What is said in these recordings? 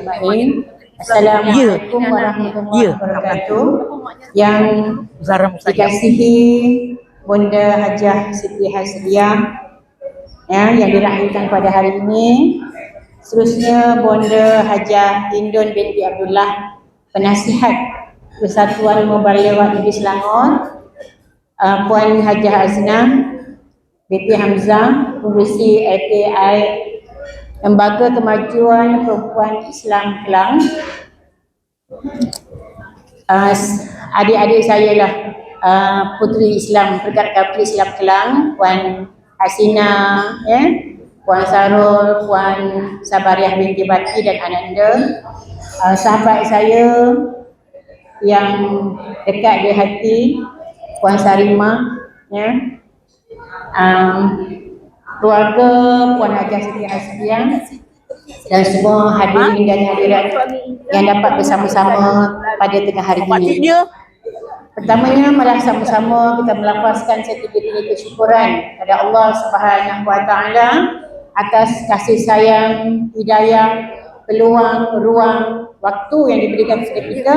ajma'in. Assalamualaikum warahmatullahi wabarakatuh. Yang dikasihi Bonda Hajah Siti Hasriah yang dirahimkan pada hari ini. Seterusnya Bonda Hajah Hindun binti Abdullah, Penasihat Persatuan Mubalighat Negeri Selangor, Puan Hajah Aznah binti Hamzah, Pengerusi LTI Lembaga Kemajuan Perempuan Islam Kelang, adik-adik saya lah, Puteri Islam, Pergerakan Puteri Islam Kelang, Puan Hasina, Puan Sarul, Puan Sabariah binti Bati dan Ananda, sahabat saya yang dekat di hati, Puan Sarimah, keluarga Puan Hajah Siti Hasriah dan semua hadirin dan hadirat yang dapat bersama-sama pada tengah hari ini. Pertamanya, mari sama-sama kita melafazkan setinggi-tinggi kesyukuran kepada Allah Subhanahu Wa Taala atas kasih sayang, hidayah, peluang, ruang, waktu yang diberikan kepada kita,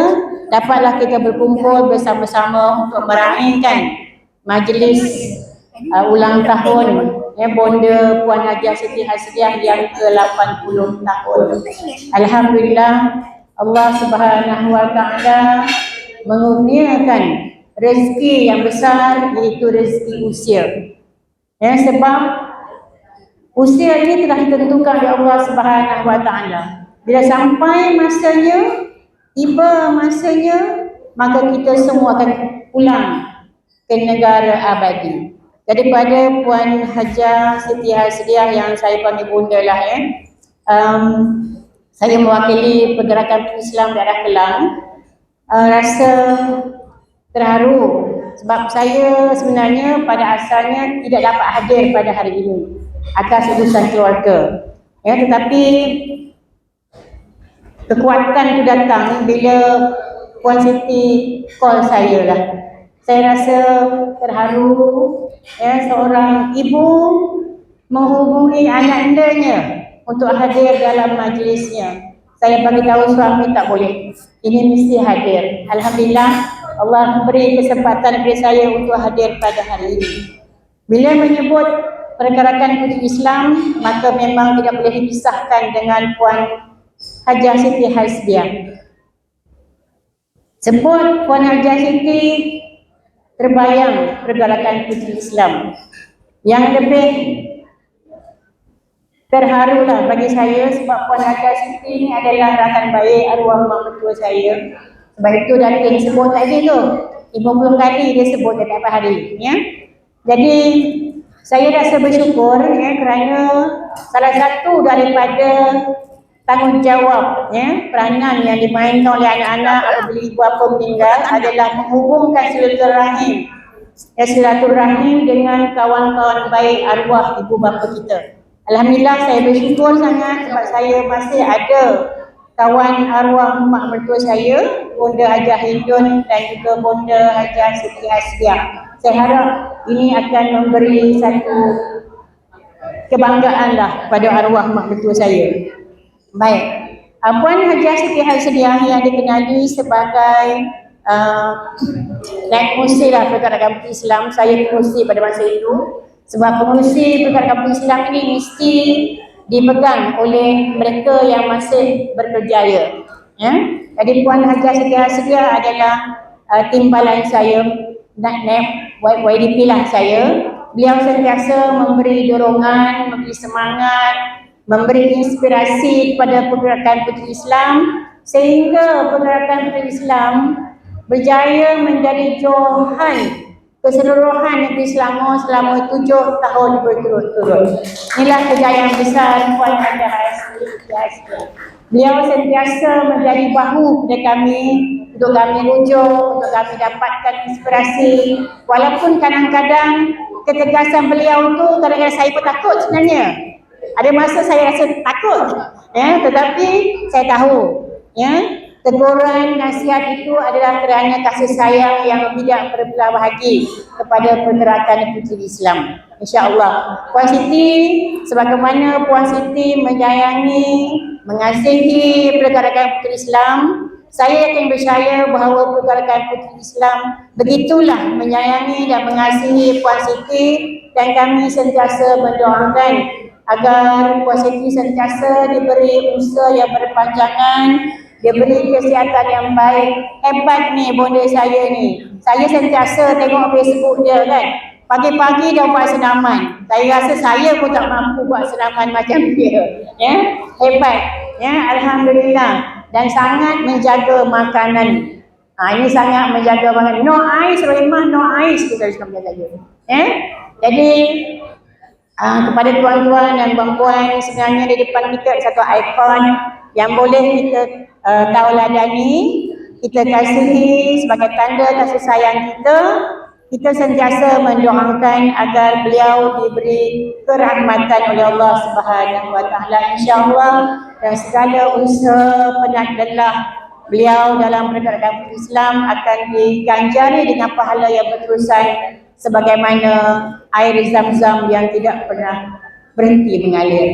dapatlah kita berkumpul bersama-sama untuk meraihkan majlis ulang tahun Bonda Puan Hajah Siti Hasriah yang ke-80 tahun. Alhamdulillah, Allah Subhanahu Wa Taala mengurniakan rezeki yang besar, iaitu rezeki usia. Sebab usia ini telah ditentukan oleh Allah Subhanahu Wa Taala. Bila sampai masanya, tiba masanya, maka kita semua akan pulang ke negara abadi. Daripada Puan Hajah Siti Hasriah yang saya panggil Bunda lah, saya mewakili Pergerakan Islam Daerah Kelang, rasa terharu sebab saya sebenarnya pada asalnya tidak dapat hadir pada hari ini atas urusan keluarga. Tetapi kekuatan itu datang bila Puan Siti call saya lah. Saya rasa terharu, seorang ibu menghubungi anak-anaknya untuk hadir dalam majlisnya. Saya bagi tahu suami tak boleh, ini mesti hadir. Alhamdulillah, Allah beri kesempatan kepada saya untuk hadir pada hari ini. Bila menyebut Pergerakan Puteri Islam, maka memang tidak boleh dipisahkan dengan Puan Hajah Siti Hasriah. Sebut Puan Hajah Siti, terbayang Pergerakan Puteri Islam. Yang lebih terharulah bagi saya sebab Puan Hajah Siti ini adalah rakan baik arwah mak mertua saya. Sebab itu Datin sebut tadi tu 50 kali dia sebut setiap hari. Jadi saya rasa bersyukur kerana salah satu daripada tanggungjawab peranan yang dimainkan oleh anak-anak apabila ibu bapa meninggal adalah menghubungkan silaturahim dengan kawan-kawan baik arwah ibu bapa kita. Alhamdulillah, saya bersyukur sangat sebab saya masih ada kawan arwah mak mertua saya, Bonda Hajah Hindun dan juga Bonda Hajah Siti Hasriah. Saya harap ini akan memberi satu kebanggaan lah pada arwah mak mertua saya. Baik, Puan Hajah Siti Hasriah yang dikenali sebagai naib pengurusi lah Pergerakan Puteri Islam. Saya pengurusi pada masa itu. Sebab pengurusi Pergerakan Puteri Islam ini mesti dipegang oleh mereka yang masih berkerjaya. Jadi Puan Hajah Siti Hasriah adalah timbalan saya, YDP lah saya. Beliau sentiasa memberi dorongan, memberi semangat, memberi inspirasi kepada Pergerakan Puteri Islam sehingga Pergerakan Puteri Islam berjaya menjadi johan keseluruhan negeri Selangor selama 7 tahun berturut-turut. Inilah kejayaan besar Puan Hajah Hasriah. Beliau sentiasa menjadi bahu kepada kami untuk kami rujuk, untuk kami dapatkan inspirasi. Walaupun kadang-kadang ketegasan beliau tu kadang-kadang saya pun takut sebenarnya. Ada masa saya rasa takut, tetapi saya tahu, teguran nasihat itu adalah kerana kasih sayang yang tidak berbelah bahagi kepada Pergerakan Puteri Islam. InsyaAllah, Puan Siti, sebagaimana Puan Siti menyayangi mengasihi pergerakan puteri Islam. Saya yakin percaya bahawa pergerakan puteri Islam begitulah menyayangi dan mengasihi Puan Siti, dan kami sentiasa mendoakan agar Puan Siti sentiasa diberi usaha yang berpanjangan, diberi kesihatan yang baik. Hebat ni bonda saya ni. Saya sentiasa tengok Facebook dia kan. Pagi-pagi dah buat senaman. Saya rasa saya pun tak mampu buat senaman macam dia. Ya, hebat. Ya, alhamdulillah. Dan sangat menjaga makanan. Ini sangat menjaga makanan. No ais, Rahimah, no ais kita harus menjaga. Ya. Jadi kepada tuan-tuan dan puan-puan, sebenarnya di depan kita ada satu ikon yang boleh kita tauladani, kita kasihi sebagai tanda kasih sayang kita. Kita sentiasa mendoakan agar beliau diberi kerahmatan oleh Allah Subhanahu Wa Taala, insya-Allah, dan segala usaha penat lelah beliau dalam pergerakan Islam akan diganjari dengan pahala yang berterusan sebagaimana air Zam-Zam yang tidak pernah berhenti mengalir.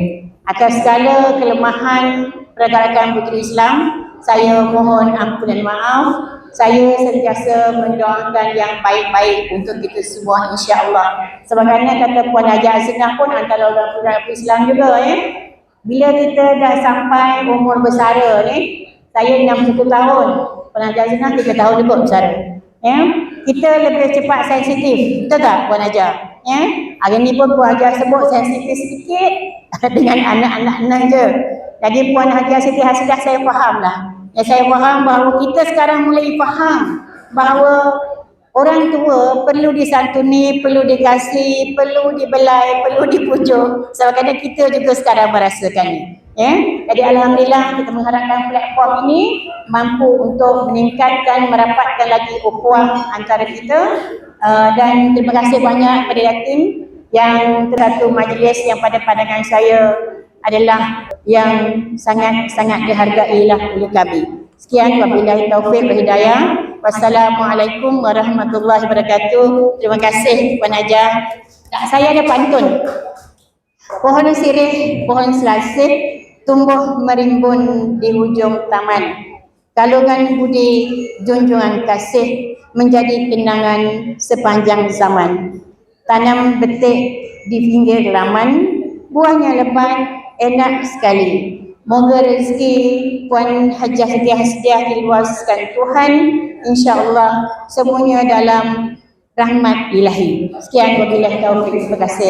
Atas segala kelemahan pergerakan puteri Islam, saya mohon ampun dan maaf. Saya sentiasa mendoakan yang baik-baik untuk kita semua, insya-Allah. Sebagaimana kata Puan Haji Hasinah pun antara orang pergerakan Islam juga ya. Bila kita dah sampai umur bersara ni, saya 61 tahun, Puan Haji Hasinah 3 tahun juga bersara. Ya, kita lebih cepat sensitif, betul tak Puan Haji? Ya, hari ni pun Puan Haji sebut sensitif sedikit dengan anak-anak je. Jadi Puan Haji Siti Hasidah saya faham lah. Ya, saya faham bahawa kita sekarang mulai faham bahawa orang tua perlu disantuni, perlu dikasih, perlu dibelai, perlu dipujuk. Sebab kita juga sekarang merasakan. Ya, jadi alhamdulillah kita mengharapkan platform ini mampu untuk meningkatkan, merapatkan lagi ukhuwah antara kita. Dan terima kasih banyak kepada Yatim yang satu majlis yang pada pandangan saya adalah yang sangat-sangat dihargai lah oleh kami. Sekian, wabillahi taufiq wal hidayah. Wassalamualaikum warahmatullahi wabarakatuh. Terima kasih Puan Haji. Saya ada pantun. Pohon sirih, pohon selasih tumbuh merimbun di hujung taman. Kalungan budi, junjungan kasih menjadi kenangan sepanjang zaman. Tanam betik di pinggir laman, buahnya lebat, enak sekali. Moga rezeki Puan Hajah Siti Hasidah diluaskan Tuhan, insya-Allah semuanya dalam rahmat ilahi. Sekian, wabillahi taufiq. Terima kasih.